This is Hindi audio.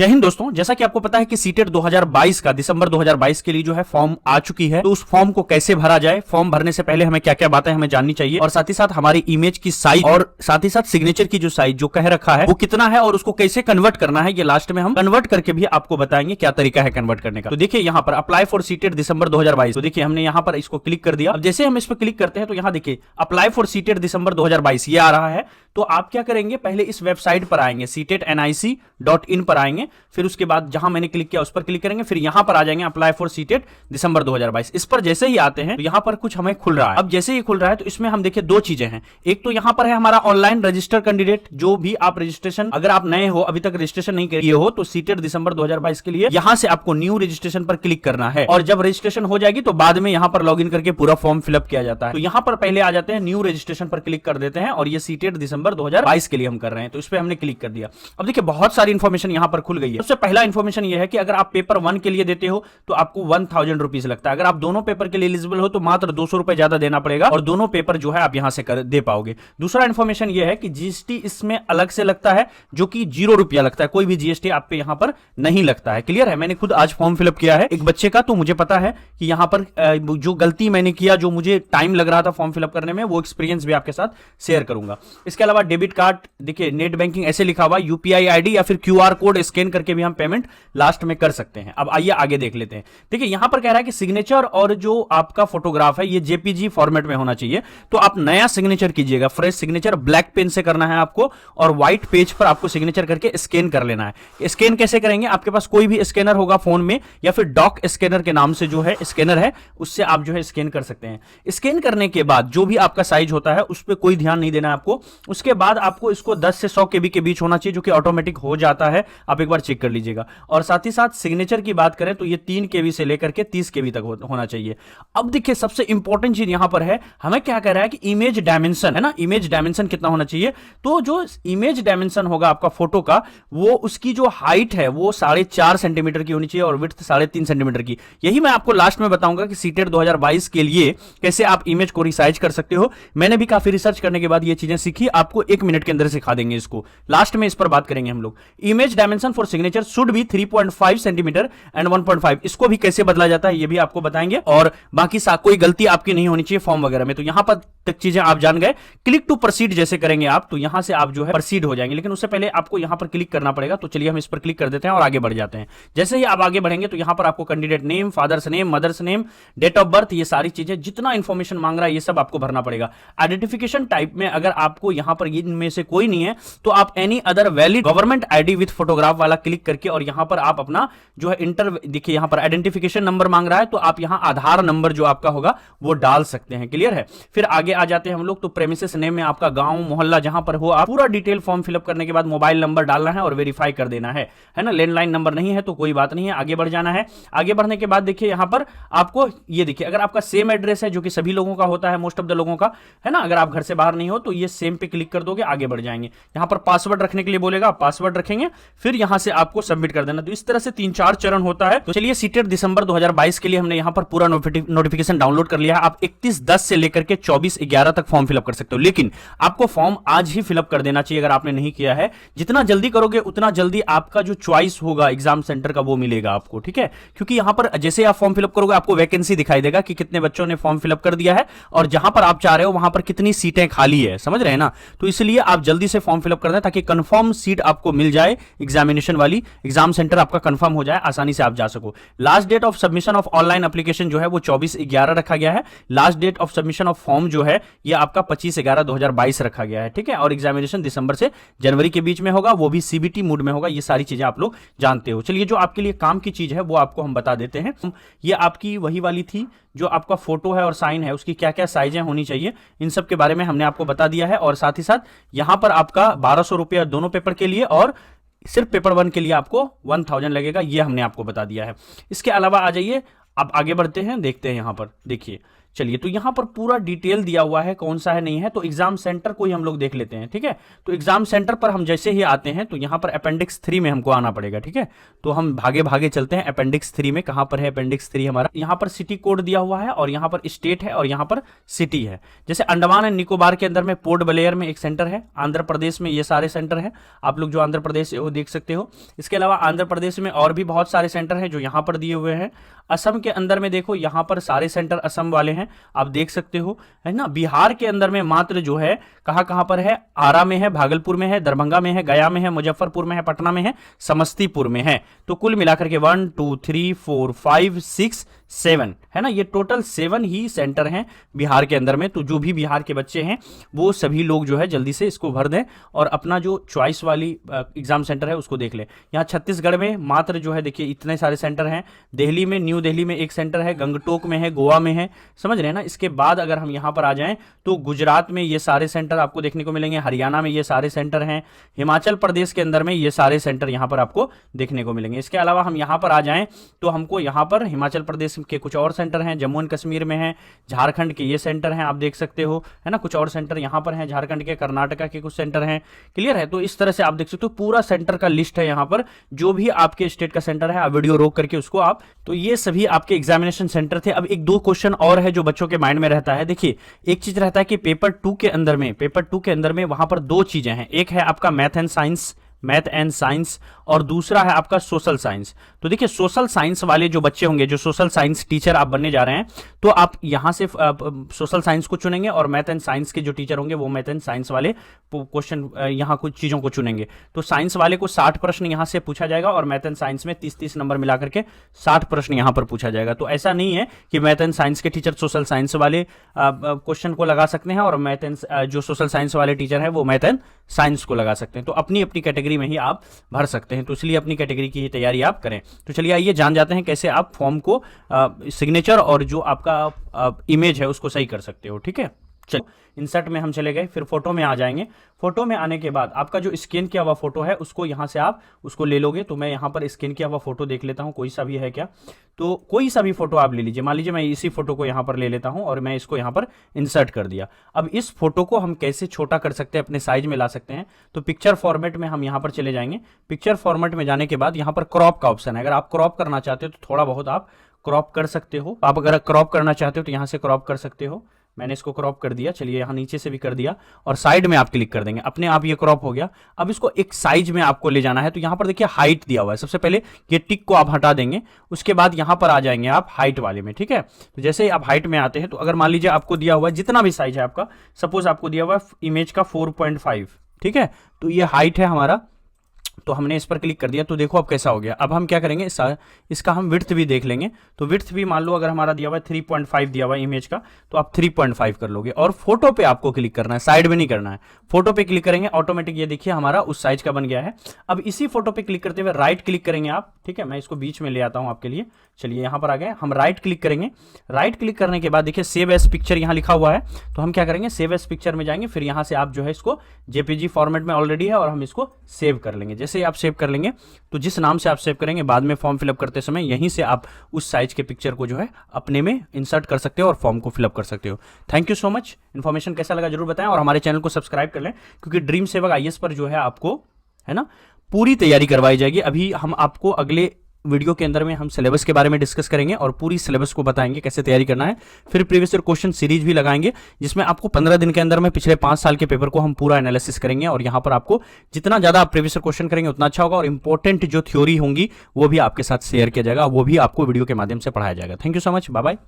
जय हिंद दोस्तों, जैसा कि आपको पता है कि सीटेट 2022 का दिसंबर 2022 के लिए जो है फॉर्म आ चुकी है। तो उस फॉर्म को कैसे भरा जाए, फॉर्म भरने से पहले हमें क्या क्या बातें हमें जाननी चाहिए, और साथ ही साथ हमारी इमेज की साइज और साथ ही साथ सिग्नेचर की जो साइज जो कह रखा है वो कितना है और उसको कैसे कन्वर्ट करना है, ये लास्ट में हम कन्वर्ट करके भी आपको बताएंगे क्या तरीका है कन्वर्ट करने का। तो देखिए यहाँ पर अप्लाई फॉर सीटेट दिसंबर 2022, तो देखिए हमने यहाँ पर इसको क्लिक कर दिया। अब जैसे हम इस पर क्लिक करते हैं तो यहाँ देखिए अप्लाई फॉर सीटेट दिसंबर 2022 ये आ रहा है। तो आप क्या करेंगे, पहले इस वेबसाइट पर आएंगे setetnic.in पर आएंगे, फिर उसके बाद जहां मैंने क्लिक किया उस पर क्लिक करेंगे, फिर यहां पर आ जाएंगे अप्लाई फॉर सीटेट दिसंबर 2022। इस पर जैसे ही आते हैं तो यहां पर कुछ हमें खुल रहा है। अब जैसे ही खुल रहा है तो इसमें हम देखिए दो चीजें हैं। एक तो यहां पर है हमारा ऑनलाइन रजिस्टर कैंडिडेट, जो भी आप रजिस्ट्रेशन, अगर आप नए हो अभी तक रजिस्ट्रेशन नहीं किए हो तो सीटेट दिसंबर 2022 के लिए यहां से आपको न्यू रजिस्ट्रेशन पर क्लिक करना है, और जब रजिस्ट्रेशन हो जाएगी तो बाद में यहां पर लॉग इन करके पूरा फॉर्म फिलअप किया जाता है। तो यहां पर पहले आ जाते हैं, न्यू रजिस्ट्रेशन पर क्लिक कर देते हैं, और ये सीटेट दिसंबर 2022 के लिए हम कर रहे हैं, तो इस पे हमने क्लिक कर दिया। अब देखिए बहुत सारी इंफॉर्मेशन यहां पर खुल गई है। सबसे पहला इंफॉर्मेशन यह है कि अगर आप पेपर 1 के लिए देते हो तो आपको 1000 रुपीज लगता है। अगर आप दोनों पेपर के लिए एलिजिबल हो तो मात्र 200 रुपए ज्यादा देना पड़ेगा, और दोनों पेपर जो है आप यहां से दे पाओगे। दूसरा इंफॉर्मेशन यह है कि जीएसटी इसमें अलग से लगता है, जो कि 0 रुपया लगता है। कोई भी जीएसटी आप पे यहां पर नहीं लगता है। क्लियर है? मैंने खुद आज फॉर्म फिलअप किया है एक बच्चे का, तो मुझे पता है कि यहां पर जो गलती मैंने किया, जो मुझे टाइम लग रहा था फॉर्म फिलअप करने में, वो एक्सपीरियंस भी आपके साथ शेयर करूंगा। इसके अलावा डेबिट कार्ड, देखिए नेट बैंकिंग ऐसे लिखा हुआ, यूपीआई आईडी या फिर क्यूआर कोड स्कैन करके भी हम पेमेंट लास्ट में कर सकते हैं। अब आइए आगे देख लेते हैं। देखिए यहां पर कह रहा है कि सिग्नेचर और जो आपका फोटोग्राफ है ये जेपीजी फॉर्मेट में होना चाहिए। तो आप नया सिग्नेचर कीजिएगा, फ्रेश सिग्नेचर ब्लैक पेन से करना है आपको, और व्हाइट पेज पर आपको सिग्नेचर करके स्कैन कर लेना है। स्कैन कैसे करेंगे? आपके पास कोई भी स्कैनर होगा फोन में, या फिर डॉक स्कैनर के नाम से जो है स्कैनर है, उससे आप जो है स्कैन कर सकते हैं। स्कैन करने के बाद जो भी आपका साइज होता है उस पर कोई ध्यान नहीं देना है आपको। उसके बाद आपको इसको 10 से 100 केबी के बीच होना चाहिए, जो कि ऑटोमेटिक हो जाता है, आप एक बार चेक कर लीजिएगा। और साथ ही साथ सिग्नेचर की बात करें तो ये 3 केबी से लेकर के 30 केबी तक होना चाहिए। अब देखिए सबसे इंपॉर्टेंट चीज यहां पर है, हमें क्या कह रहा है कि इमेज डायमेंशन है ना, इमेज डायमेंशन कितना होना चाहिए। तो जो इमेज डायमेंशन होगा आपका फोटो का, वो उसकी जो हाइट है वो 4.5 सेंटीमीटर की होनी चाहिए, और विड्थ 3.5 सेंटीमीटर की। यही मैं आपको लास्ट में बताऊंगा कि सीटेट 2022 के लिए कैसे आप इमेज को रिसाइज कर सकते हो। मैंने भी काफी रिसर्च करने के बाद ये चीजें सीखी, आपको 1 मिनट के अंदर सिखा देंगे इसको। लास्ट में इस पर बात करेंगे हम लोग। Image dimension for signature should be 3.5 centimetre and 1.5। इसको भी कैसे बदला जाता है ये भी आपको बताएंगे, और बाकी कोई गलती आपकी नहीं होनी चाहिए फॉर्म वगैरह में। तो यहां पर तक चीजें आप जान गए। क्लिक टू प्रोसीड जैसे करेंगे आप, तो यहां से आप जो है प्रोसीड हो जाएंगे, लेकिन उससे पहले आपको यहां पर क्लिक करना पड़ेगा। तो चलिए हम इस पर क्लिक कर देते हैं और आगे बढ़ जाते हैं। जैसे ही आप आगे बढ़ेंगे तो यहां पर आपको candidate name, father's name, mother's name, date of birth, ये सारी चीजें जितना इंफॉर्मेशन मांग रहा है ये सब आपको भरना पड़ेगा। आइडेंटिफिकेशन टाइप में अगर आपको यहां पर इनमें से कोई नहीं है तो आप any other valid government ID with photograph वाला क्लिक करके, और यहां पर आप अपना जो है देखिए यहां पर आइडेंटिफिकेशन नंबर मांग रहा है, तो आप यहां आधार नंबर जो आपका होगा वो डाल सकते हैं। क्लियर है? फिर आगे आ जाते हैं हम लोग। तो प्रेमिसेस नेम में आपका गांव, मोहल्ला जहां पर हो, आप पूरा डिटेल फॉर्म फिलअप करने के बाद मोबाइल नंबर डालना है और वेरीफाई कर देना है ना। लैंडलाइन नंबर नहीं है तो कोई बात नहीं है, आगे बढ़ जाना है। आगे बढ़ने के बाद देखिए यहां पर आपको ये देखिए, अगर आपका सेम एड्रेस है, जो कि सभी लोगों का होता है, मोस्ट ऑफ द लोगों का है ना, अगर आप घर से बाहर नहीं हो तो ये सेम पे क्लिक कर दोगे, आगे बढ़ जाएंगे। यहां पर पासवर्ड रखने के लिए बोलेगा, पासवर्ड रखेंगे, फिर यहां से आपको सबमिट कर देना। तो इस तरह से 3-4 चरण होता है। तो चलिए सीटेट दिसंबर 2022 के लिए हमने यहां पर पूरा नोटिफिकेशन डाउनलोड कर लिया है। आप 31/10 से लेकर के 24/11 तक फॉर्म फिलअप कर सकते हो, लेकिन आपको फॉर्म आज ही फिलअप कर देना चाहिए अगर आपने नहीं किया है। जितना जल्दी करोगे उतना जल्दी आपका जो चॉइस होगा एग्जाम सेंटर का वो मिलेगा आपको, ठीक है? क्योंकि यहां पर जैसे आप फॉर्म फिलअप करोगे आपको वैकेंसी दिखाई देगा कि कितने बच्चों ने फॉर्म फिलअप कर दिया है, और जहां पर आप चाह रहे हो वहां पर कितनी सीटें खाली है, समझ रहे हैं ना। तो इसलिए आप जल्दी से फॉर्म फिलअप कर दें ताकि कंफर्म सीट आपको मिल जाए, एग्जामिनेशन वाली, एग्जाम सेंटर आपका कंफर्म हो जाए, आसानी से आप जा सको। Last date of submission of online application जो है वो 24/11 रखा गया है। Last date of submission of form जो है ये आपका 25/11/2022 रखा गया है, ठीक है? और एग्जामिनेशन दिसंबर से जनवरी के बीच में होगा, वो भी सीबीटी मोड में होगा। ये सारी चीजें आप लोग जानते हो। चलिए जो आपके लिए काम की चीज है वो आपको हम बता देते हैं। ये आपकी वही वाली थी जो आपका फोटो है और साइन है, उसकी क्या क्या साइजें होनी चाहिए, इन सब के बारे में हमने आपको बता दिया है। और साथ ही साथ यहां पर आपका 1200 रुपया दोनों पेपर के लिए, और सिर्फ पेपर 1 के लिए आपको 1000 लगेगा, ये हमने आपको बता दिया है। इसके अलावा आ जाइए, अब आगे बढ़ते हैं, देखते हैं। यहां पर देखिए चलिए, तो यहां पर पूरा डिटेल दिया हुआ है कौन सा है नहीं है। तो एग्जाम सेंटर को ही हम लोग देख लेते हैं, ठीक है। तो एग्जाम सेंटर पर हम जैसे ही आते हैं तो यहां पर अपेंडिक्स 3 में हमको आना पड़ेगा, ठीक है। तो हम भागे भागे चलते हैं अपेंडिक्स 3 में। कहां पर है अपेंडिक्स 3 हमारा? यहां पर सिटी कोड दिया हुआ है और यहां पर स्टेट है और यहां पर सिटी है। जैसे अंडमान एंड निकोबार के अंदर में पोर्ट ब्लेयर में एक सेंटर है, आंध्र प्रदेश में ये सारे सेंटर है, आप लोग जो आंध्र प्रदेश वो देख सकते हो। इसके अलावा आंध्र प्रदेश में और भी बहुत सारे सेंटर हैं जो यहां पर दिए हुए हैं। असम के अंदर में देखो यहां पर सारे सेंटर असम वाले हैं, आप देख सकते हो, है ना। बिहार के अंदर में मात्र जो है कहां कहां पर है, आरा में है, भागलपुर में है, दरभंगा में है, गया में है, मुजफ्फरपुर में है, पटना में है, समस्तीपुर में है। तो कुल मिलाकर के 1 2 3 4 5 6 7 है ना, ये टोटल 7 ही सेंटर हैं बिहार के अंदर में। तो जो भी बिहार के बच्चे हैं वो सभी लोग जो है जल्दी से इसको भर दें और अपना जो चॉइस वाली एग्जाम सेंटर है उसको देख लें। यहाँ छत्तीसगढ़ में मात्र जो है देखिए इतने सारे सेंटर हैं। दिल्ली में, न्यू दिल्ली में एक सेंटर है, गंगटोक में है, गोवा में है, समझ रहे हैं ना। इसके बाद अगर हम यहाँ पर आ जाएं तो गुजरात में ये सारे सेंटर आपको देखने को मिलेंगे, हरियाणा में ये सारे सेंटर हैं, हिमाचल प्रदेश के अंदर में ये सारे सेंटर यहाँ पर आपको देखने को मिलेंगे। इसके अलावा हम यहाँ पर आ जाएं तो हमको यहाँ पर हिमाचल प्रदेश के कुछ और सेंटर हैं, जम्मू एंड कश्मीर में है, झारखंड के ये सेंटर हैं, आप देख सकते हो, है ना। कुछ और सेंटर यहाँ पर हैं, झारखंड के, कर्नाटका के कुछ सेंटर हैं, क्लियर है। तो इस तरह से आप देख सकते हो पूरा सेंटर का लिस्ट है यहाँ पर, जो भी आपके स्टेट का सेंटर है आप वीडियो रोक करके उसको आप, तो ये सभी आपके एग्जामिनेशन सेंटर थे। अब एक दो क्वेश्चन और है जो बच्चों के माइंड में रहता है। देखिए, एक चीज रहता है कि पेपर 2 के अंदर में वहां पर दो चीजें हैं, एक है आपका मैथ एंड साइंस और दूसरा है आपका सोशल साइंस। तो देखिए, सोशल साइंस वाले जो बच्चे होंगे, जो सोशल साइंस टीचर आप बनने जा रहे हैं, तो आप यहां से सोशल साइंस को चुनेंगे और मैथ एंड साइंस के जो टीचर होंगे वो मैथ एंड साइंस वाले क्वेश्चन यहां कुछ चीजों को चुनेंगे। तो साइंस वाले को 60 प्रश्न यहां से पूछा जाएगा और मैथ एंड साइंस में 30-30 नंबर मिलाकर के 60 प्रश्न यहां पर पूछा जाएगा। तो ऐसा नहीं है कि मैथ एंड साइंस के टीचर सोशल साइंस वाले क्वेश्चन को लगा सकते हैं और मैथ एंड जो सोशल साइंस वाले टीचर है वो मैथ एंड साइंस को लगा सकते हैं। तो अपनी अपनी कैटेगरी में ही आप भर सकते हैं, तो इसलिए अपनी कैटेगरी की तैयारी आप करें। तो चलिए आइए जान जाते हैं कैसे आप फॉर्म को सिग्नेचर और जो आपका इमेज है उसको सही कर सकते हो, ठीक है। चलो, इंसर्ट में हम चले गए, फिर फोटो में आ जाएंगे। फोटो में आने के बाद आपका जो स्कैन किया हुआ फोटो है उसको यहां से आप उसको ले लोगे। तो मैं यहां पर स्कैन किया हुआ फोटो देख लेता हूं, कोई सा भी है क्या। तो कोई सा भी फोटो आप ले लीजिए, मान लीजिए मैं इसी फोटो को यहां पर ले लेता हूं और मैं इसको यहां पर इंसर्ट कर दिया। अब इस फोटो को हम कैसे छोटा कर सकते हैं, अपने साइज में ला सकते हैं। तो पिक्चर फॉर्मेट में हम यहां पर चले जाएंगे। पिक्चर फॉर्मेट में जाने के बाद यहां पर क्रॉप का ऑप्शन है, अगर आप क्रॉप करना चाहते हो तो थोड़ा बहुत आप क्रॉप कर सकते हो। आप अगर क्रॉप करना चाहते हो तो यहां से क्रॉप कर सकते हो। मैंने इसको क्रॉप कर दिया, चलिए यहां नीचे से भी कर दिया और साइड में आप क्लिक कर देंगे, अपने आप ये क्रॉप हो गया। अब इसको एक साइज में आपको ले जाना है, तो यहां पर देखिए हाइट दिया हुआ है। सबसे पहले ये टिक को आप हटा देंगे, उसके बाद यहां पर आ जाएंगे आप हाइट वाले में, ठीक है। तो जैसे ही आप हाइट में आते हैं तो अगर मान लीजिए आपको दिया हुआ है जितना भी साइज है आपका, सपोज आपको दिया हुआ है इमेज का 4.5, ठीक है। तो ये हाइट है हमारा, तो हमने इस पर क्लिक कर दिया। तो देखो अब कैसा हो गया। अब हम क्या करेंगे, इसका हम विड्थ भी देख लेंगे। तो विड्थ भी मान लो अगर हमारा दिया हुआ है 3.5 दिया हुआ है इमेज का, तो आप 3.5 कर लोगे। और फोटो पे आपको क्लिक करना है, साइड में नहीं करना है। फोटो पे क्लिक करेंगे, ऑटोमेटिक ये देखिए हमारा उस साइज का बन गया है। अब इसी फोटो पे क्लिक करते हुए राइट क्लिक करेंगे आप, ठीक है। मैं इसको बीच में ले आता हूं आपके लिए। चलिए यहां पर आ गए, हम राइट क्लिक करेंगे। राइट क्लिक करने के बाद देखिए सेव एज पिक्चर यहां लिखा हुआ है, तो हम क्या करेंगे, सेव एज पिक्चर में जाएंगे। फिर यहां से आप जो है इसको जेपीजी फॉर्मेट में ऑलरेडी है और हम इसको सेव कर लेंगे। जैसे ही आप सेव कर लेंगे तो जिस नाम से आप सेव करेंगे बाद में फॉर्म फिलअप करते समय यहीं से आप उस साइज के पिक्चर को जो है अपने में इंसर्ट कर सकते हो और फॉर्म को फिलअप कर सकते हो। Thank you so much. Information कैसा लगा जरूर बताएं और हमारे चैनल को सब्सक्राइब कर लें, क्योंकि ड्रीम सेवक आईएएस पर जो है आपको, है ना, पूरी तैयारी करवाई जाएगी। अभी हम आपको अगले वीडियो के अंदर में हम सिलेबस के बारे में डिस्कस करेंगे और पूरी सिलेबस को बताएंगे कैसे तैयारी करना है। फिर प्रीवियस ईयर क्वेश्चन सीरीज भी लगाएंगे, जिसमें आपको 15 दिन के अंदर में पिछले 5 साल के पेपर को हम पूरा एनालिसिस करेंगे। और यहां पर आपको जितना ज्यादा आप प्रीवियस ईयर क्वेश्चन करेंगे उतना अच्छा होगा और इंपॉर्टेंट जो थ्योरी होंगी वो भी आपके साथ शेयर किया जाएगा, वो भी आपको वीडियो के माध्यम से पढ़ाया जाएगा। Thank you so much, bye bye.